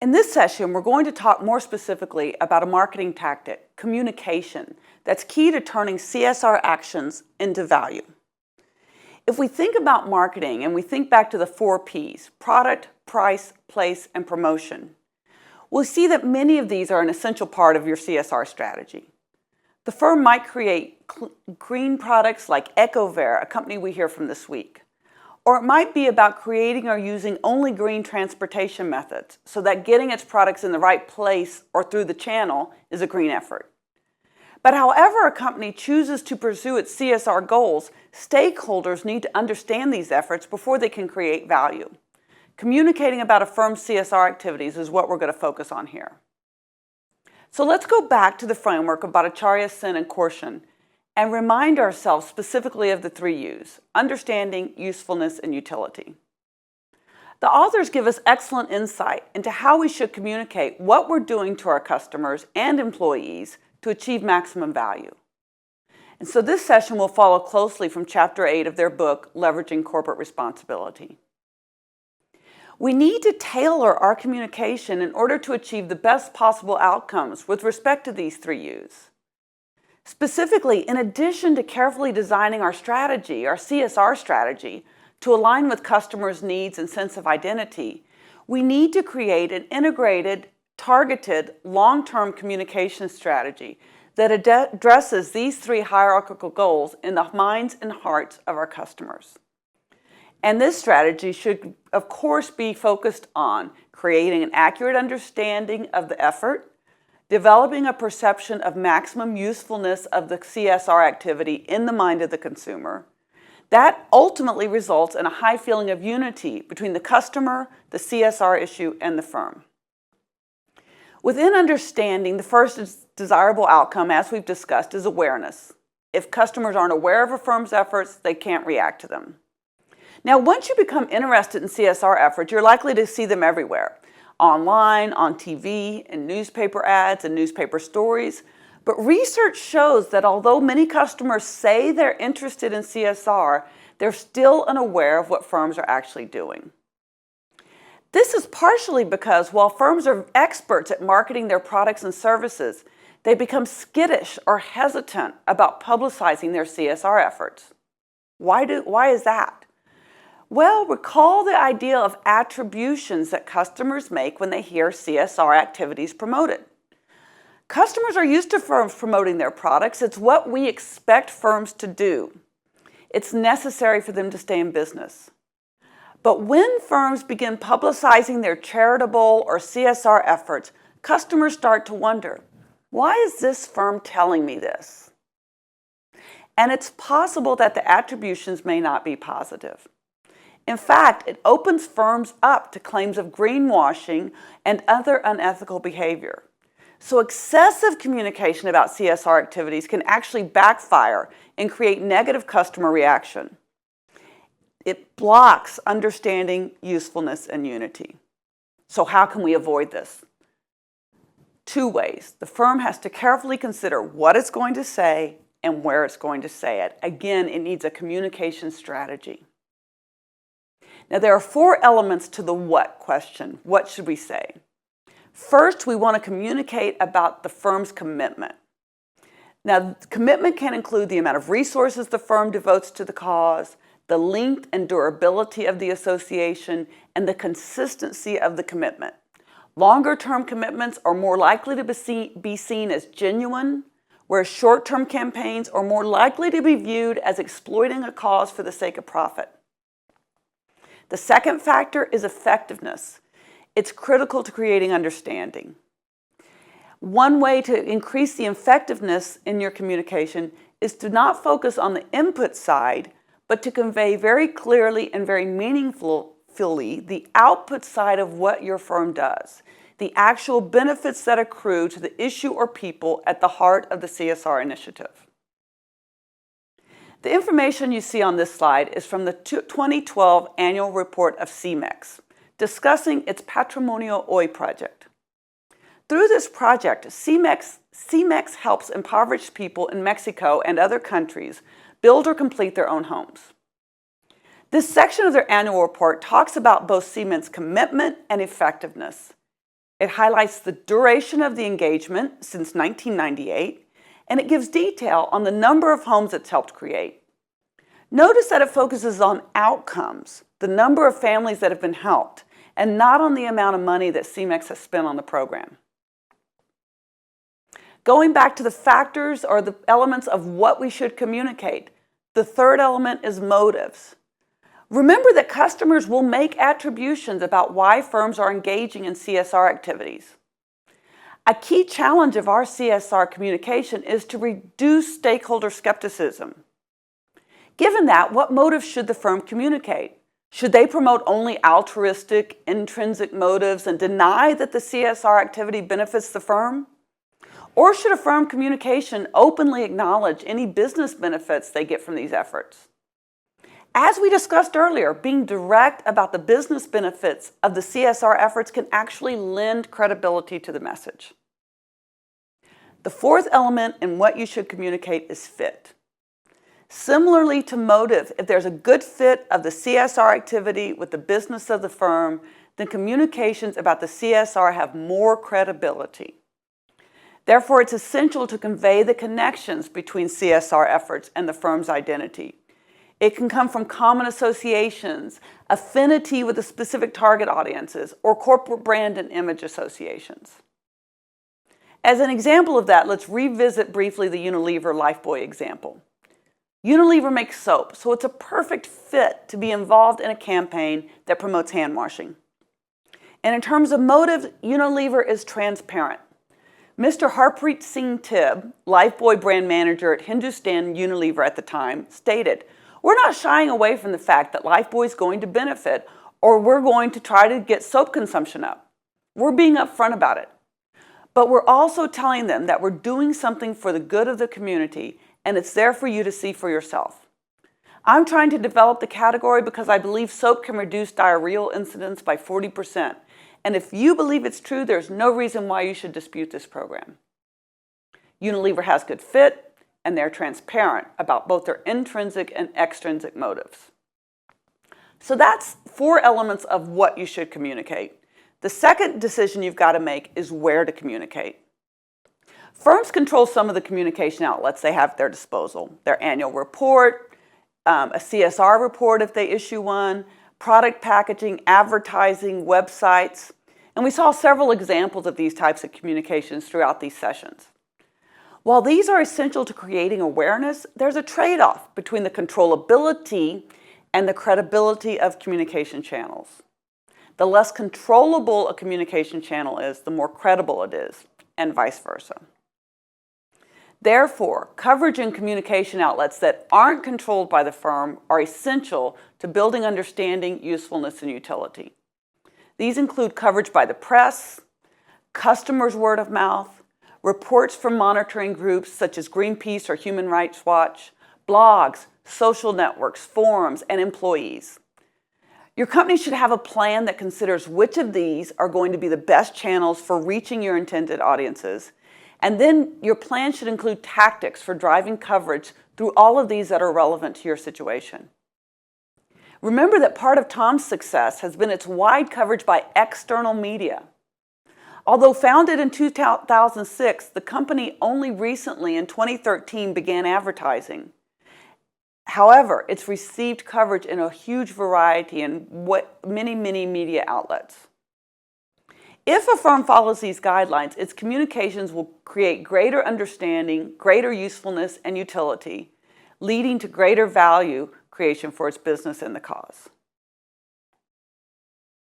In this session, we're going to talk more specifically about a marketing tactic, communication, that's key to turning CSR actions into value. If we think about marketing and we think back to the 4 Ps, product, price, place, and promotion, we'll see that many of these are an essential part of your CSR strategy. The firm might create green products like EcoVer, a company we hear from this week. Or it might be about creating or using only green transportation methods so that getting its products in the right place or through the channel is a green effort. But however a company chooses to pursue its CSR goals, stakeholders need to understand these efforts before they can create value. Communicating about a firm's CSR activities is what we're going to focus on here. So let's go back to the framework of Bhattacharya, Sen, and Korshan and remind ourselves specifically of the 3 U's: understanding, usefulness, and utility. The authors give us excellent insight into how we should communicate what we're doing to our customers and employees to achieve maximum value. And so this session will follow closely from Chapter 8 of their book, Leveraging Corporate Responsibility. We need to tailor our communication in order to achieve the best possible outcomes with respect to these 3 U's. Specifically, in addition to carefully designing our strategy, our CSR strategy, to align with customers' needs and sense of identity, we need to create an integrated, targeted, long-term communication strategy that addresses these 3 hierarchical goals in the minds and hearts of our customers. And this strategy should, of course, be focused on creating an accurate understanding of the effort, developing a perception of maximum usefulness of the CSR activity in the mind of the consumer. That ultimately results in a high feeling of unity between the customer, the CSR issue, and the firm. Within understanding, the first desirable outcome, as we've discussed, is awareness. If customers aren't aware of a firm's efforts, they can't react to them. Now, once you become interested in CSR efforts, you're likely to see them everywhere. Online, on TV, in newspaper ads and newspaper stories. But research shows that although many customers say they're interested in CSR, they're still unaware of what firms are actually doing. This is partially because while firms are experts at marketing their products and services, they become skittish or hesitant about publicizing their CSR efforts. Why is that? Well, recall the idea of attributions that customers make when they hear CSR activities promoted. Customers are used to firms promoting their products. It's what we expect firms to do. It's necessary for them to stay in business. But when firms begin publicizing their charitable or CSR efforts, customers start to wonder, why is this firm telling me this? And it's possible that the attributions may not be positive. In fact, it opens firms up to claims of greenwashing and other unethical behavior. So excessive communication about CSR activities can actually backfire and create negative customer reaction. It blocks understanding, usefulness, and unity. So how can we avoid this? 2 ways. The firm has to carefully consider what it's going to say and where it's going to say it. Again, it needs a communication strategy. Now, there are 4 elements to the what question. What should we say? First, we want to communicate about the firm's commitment. Now, commitment can include the amount of resources the firm devotes to the cause, the length and durability of the association, and the consistency of the commitment. Longer-term commitments are more likely to be seen as genuine, whereas short-term campaigns are more likely to be viewed as exploiting a cause for the sake of profit. The second factor is effectiveness. It's critical to creating understanding. One way to increase the effectiveness in your communication is to not focus on the input side, but to convey very clearly and very meaningfully the output side of what your firm does, the actual benefits that accrue to the issue or people at the heart of the CSR initiative. The information you see on this slide is from the 2012 annual report of CEMEX, discussing its Patrimonio Hoy project. Through this project, CEMEX helps impoverished people in Mexico and other countries build or complete their own homes. This section of their annual report talks about both CEMEX's commitment and effectiveness. It highlights the duration of the engagement since 1998, and it gives detail on the number of homes it's helped create. Notice that it focuses on outcomes, the number of families that have been helped, and not on the amount of money that CMEX has spent on the program. Going back to the factors or the elements of what we should communicate, the third element is motives. Remember that customers will make attributions about why firms are engaging in CSR activities. A key challenge of our CSR communication is to reduce stakeholder skepticism. Given that, what motives should the firm communicate? Should they promote only altruistic, intrinsic motives and deny that the CSR activity benefits the firm? Or should a firm communication openly acknowledge any business benefits they get from these efforts? As we discussed earlier, being direct about the business benefits of the CSR efforts can actually lend credibility to the message. The fourth element in what you should communicate is fit. Similarly to motive, if there's a good fit of the CSR activity with the business of the firm, then communications about the CSR have more credibility. Therefore, it's essential to convey the connections between CSR efforts and the firm's identity. It can come from common associations, affinity with the specific target audiences, or corporate brand and image associations. As an example of that, let's revisit briefly the Unilever Lifebuoy example. Unilever makes soap, so it's a perfect fit to be involved in a campaign that promotes hand washing. And in terms of motive, Unilever is transparent. Mr. Harpreet Singh Tibb, Lifebuoy brand manager at Hindustan Unilever at the time, stated, "We're not shying away from the fact that Lifebuoy is going to benefit or we're going to try to get soap consumption up. We're being upfront about it. But we're also telling them that we're doing something for the good of the community and it's there for you to see for yourself. I'm trying to develop the category because I believe soap can reduce diarrheal incidence by 40%. And if you believe it's true, there's no reason why you should dispute this program." Unilever has good fit, and they're transparent about both their intrinsic and extrinsic motives. So that's 4 elements of what you should communicate. The second decision you've got to make is where to communicate. Firms control some of the communication outlets they have at their disposal. Their annual report, a CSR report if they issue one, product packaging, advertising, websites. And we saw several examples of these types of communications throughout these sessions. While these are essential to creating awareness, there's a trade-off between the controllability and the credibility of communication channels. The less controllable a communication channel is, the more credible it is, and vice versa. Therefore, coverage and communication outlets that aren't controlled by the firm are essential to building understanding, usefulness, and utility. These include coverage by the press, customers' word of mouth, reports from monitoring groups such as Greenpeace or Human Rights Watch, blogs, social networks, forums, and employees. Your company should have a plan that considers which of these are going to be the best channels for reaching your intended audiences. And then your plan should include tactics for driving coverage through all of these that are relevant to your situation. Remember that part of Tom's success has been its wide coverage by external media. Although founded in 2006, the company only recently in 2013 began advertising. However, it's received coverage in a huge variety in many media outlets. If a firm follows these guidelines, its communications will create greater understanding, greater usefulness, and utility, leading to greater value creation for its business and the cause.